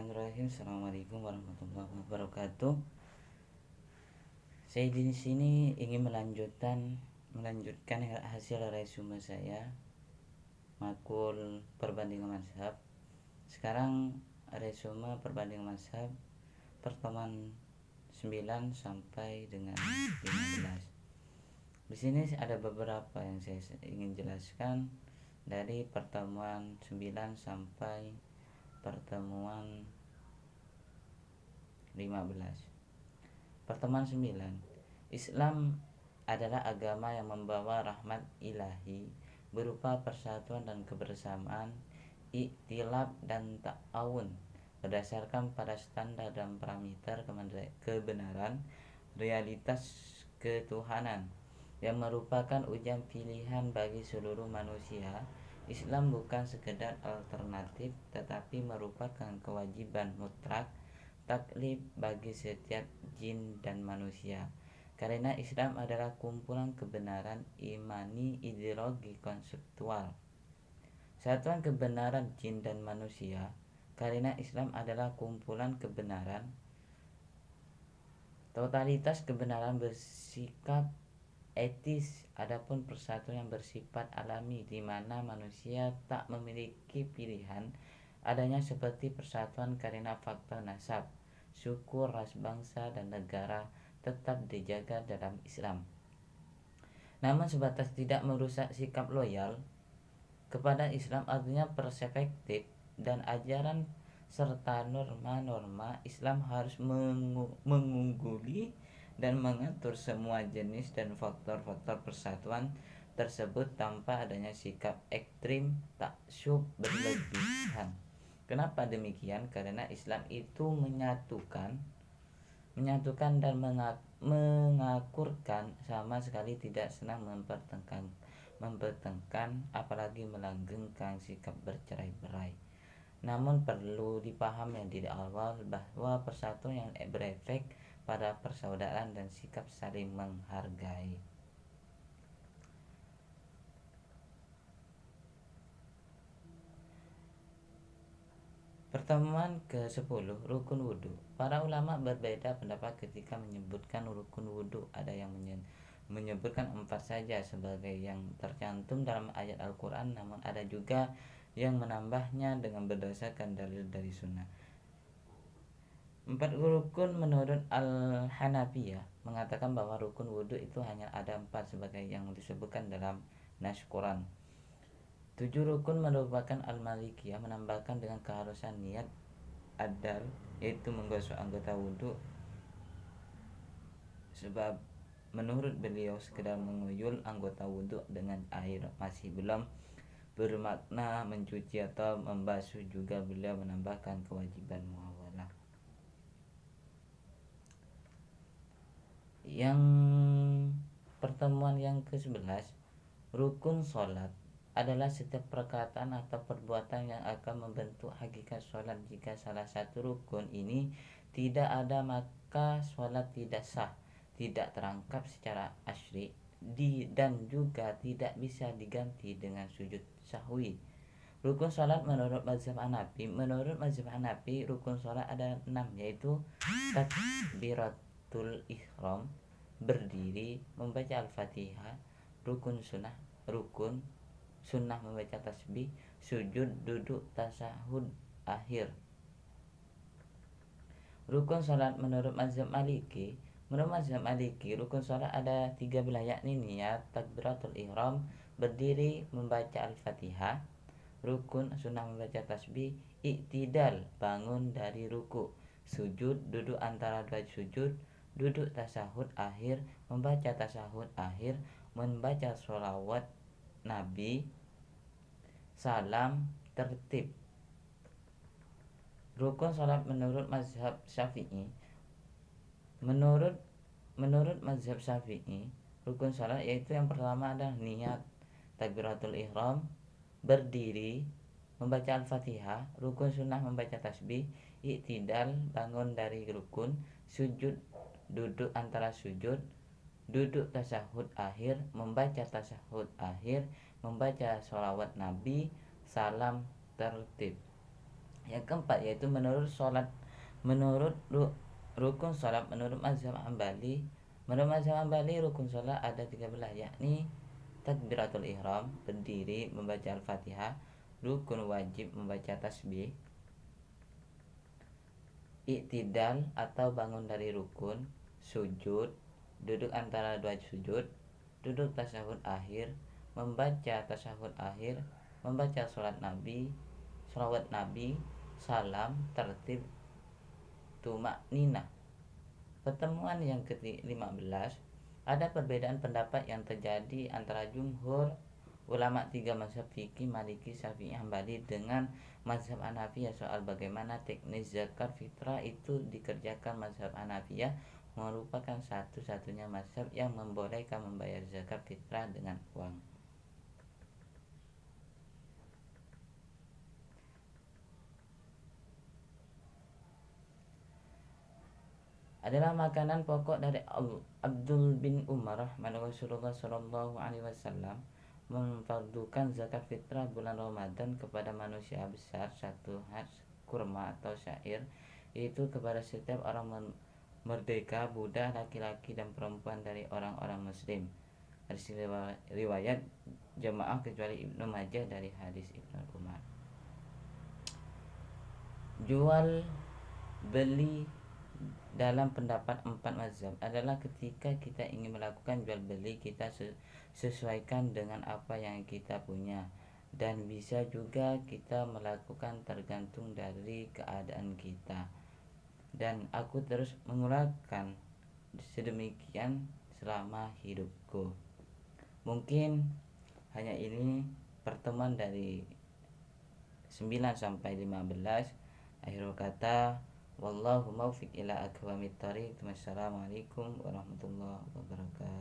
Bismillahirrahmanirrahim. Assalamualaikum warahmatullahi wabarakatuh. Saya di sini ingin melanjutkan hasil resume saya makul perbandingan mazhab. Sekarang resume perbandingan mazhab pertemuan 9 sampai dengan 15. Di sini ada beberapa yang saya ingin jelaskan dari pertemuan 9 sampai pertemuan 15. Pertemuan 9. Islam adalah agama yang membawa rahmat ilahi berupa persatuan dan kebersamaan, iktilaf dan ta'awun berdasarkan pada standar dan parameter kebenaran, realitas ketuhanan yang merupakan ujian pilihan bagi seluruh manusia. Islam bukan sekedar alternatif tetapi merupakan kewajiban mutlak taklif bagi setiap jin dan manusia. Karena Islam adalah kumpulan kebenaran imani ideologi konseptual. Satuan kebenaran jin dan manusia. Karena Islam adalah kumpulan kebenaran, totalitas kebenaran bersikap etis, adapun persatuan yang bersifat alami di mana manusia tak memiliki pilihan adanya seperti persatuan karena faktor nasab, suku, ras, bangsa dan negara tetap dijaga dalam Islam. Namun sebatas tidak merusak sikap loyal kepada Islam, artinya perspektif dan ajaran serta norma-norma Islam harus mengungguli dan mengatur semua jenis dan faktor-faktor persatuan tersebut tanpa adanya sikap ekstrim taksub berlebihan. Kenapa demikian? Karena Islam itu menyatukan dan mengakurkan, sama sekali tidak senang mempertengkan apalagi melanggengkan sikap bercerai-berai. Namun perlu dipahami di awal bahwa persatuan yang berefek pada persaudaraan dan sikap saling menghargai. Pertemuan ke-10, rukun wudhu. Para ulama berbeda pendapat ketika menyebutkan rukun wudhu. Ada yang menyebutkan 4 saja sebagai yang tercantum dalam ayat Al-Quran, namun ada juga yang menambahnya dengan berdasarkan dalil dari sunnah. 4 rukun menurut Al-Hanafiyah mengatakan bahwa rukun wudhu itu hanya ada 4 sebagai yang disebutkan dalam nas Quran. 7 rukun merupakan Al-Malikiyah menambahkan dengan keharusan niat adal, yaitu menggosok anggota wudhu, sebab menurut beliau sekedar menguyul anggota wudhu dengan air masih belum bermakna mencuci atau membasuh. Juga beliau menambahkan kewajiban muawalah. Yang pertemuan yang ke-11, rukun sholat adalah setiap perkataan atau perbuatan yang akan membentuk hakikat sholat. Jika salah satu rukun ini tidak ada, maka sholat tidak sah, tidak terangkap secara asyri, dan juga tidak bisa diganti dengan sujud sahwi. Rukun sholat menurut mazhab Hanafi. Menurut mazhab Hanafi, rukun sholat ada 6, yaitu takbiratul ihram, berdiri, membaca Al-Fatihah, rukun sunnah membaca tasbih, sujud, duduk, tasahud akhir. Rukun sholat menurut mazhab Maliki. Menurut mazhab Maliki, rukun sholat ada 13, yakni niat, takbiratul ihram, berdiri, membaca Al-Fatihah, rukun sunnah membaca tasbih, iktidal, bangun dari ruku, sujud, duduk antara dua sujud, duduk tasahud akhir, membaca tasahud akhir, membaca sholawat Nabi, salam, tertib. Rukun salat menurut mazhab Syafi'i. Menurut mazhab Syafi'i, rukun salat yaitu yang pertama adalah niat, takbiratul ihram, berdiri, membaca Al-Fatihah, rukun sunnah membaca tasbih, iktidal, bangun dari rukun, sujud, duduk antara sujud, duduk tasahud akhir, membaca tasahud akhir, membaca sholawat Nabi, salam, tertib. Yang keempat yaitu menurut rukun sholat menurut mazhab Hambali. Menurut mazhab Hambali rukun sholat ada 13, yakni takbiratul ihram, berdiri membaca al-fatihah, rukun wajib membaca tasbih, iktidal atau bangun dari rukun, sujud, duduk antara dua sujud, duduk tasyahud akhir, membaca tasyahud akhir, membaca sholawat nabi, salam, tertib, tumak nina. Pertemuan yang ke-15, ada perbedaan pendapat yang terjadi antara jumhur ulama 3 mazhab fikih Maliki, Syafi'i, Hambali dengan mazhab Hanafiyah soal bagaimana teknis zakat fitrah itu dikerjakan. Mazhab Hanafiyah merupakan satu-satunya mazhab yang membolehkan membayar zakat fitrah dengan uang. Adalah makanan pokok dari Abdul bin Umar, mana Rasulullah Shallallahu Alaihi Wasallam memfardukan zakat fitrah bulan Ramadan kepada manusia besar 1 kurma atau syair, yaitu kepada setiap orang merdeka, budak, laki-laki dan perempuan dari orang-orang muslim. Hadis riwayat jamaah kecuali Ibnu Majah dari hadis Ibnu Umar. Jual beli dalam pendapat 4 mazhab adalah ketika kita ingin melakukan jual beli, kita sesuaikan dengan apa yang kita punya, dan bisa juga kita melakukan tergantung dari keadaan kita. Dan aku terus mengulangi sedemikian selama hidupku. Mungkin hanya ini pertemuan dari 9 sampai 15. Akhirul kata, wallahu muwaffiq ila aqwamit thoriq. Wassalamualaikum warahmatullahi wabarakatuh.